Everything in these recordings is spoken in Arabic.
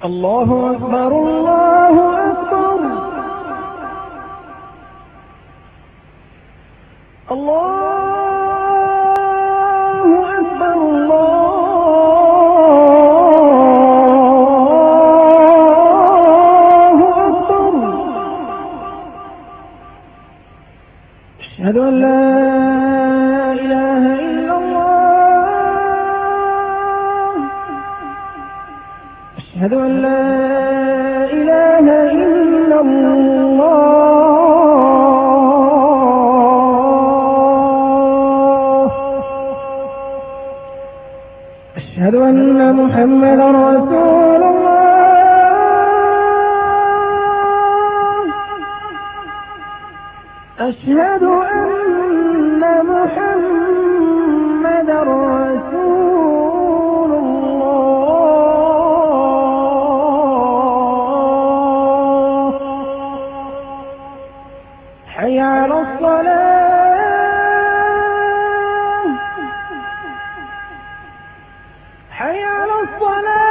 الله أكبر الله أكبر الله أكبر الله أكبر. أشهد أن لا إله إلا الله. أشهد أن لا إله إلا الله. أشهد أن محمدا رسول الله. أشهد أن محمدا رسول الله. حي على الصلاة. حي على الصلاة.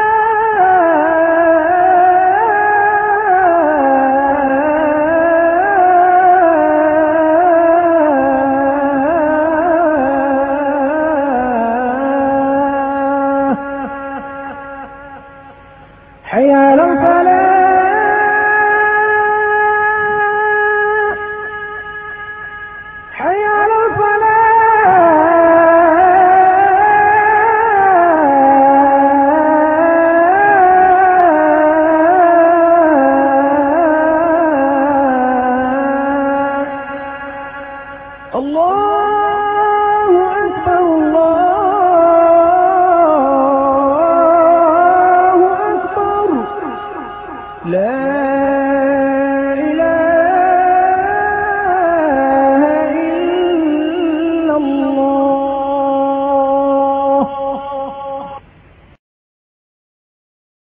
حي على الفلاح. حي على الفلاح. الله أكبر الله أكبر. لا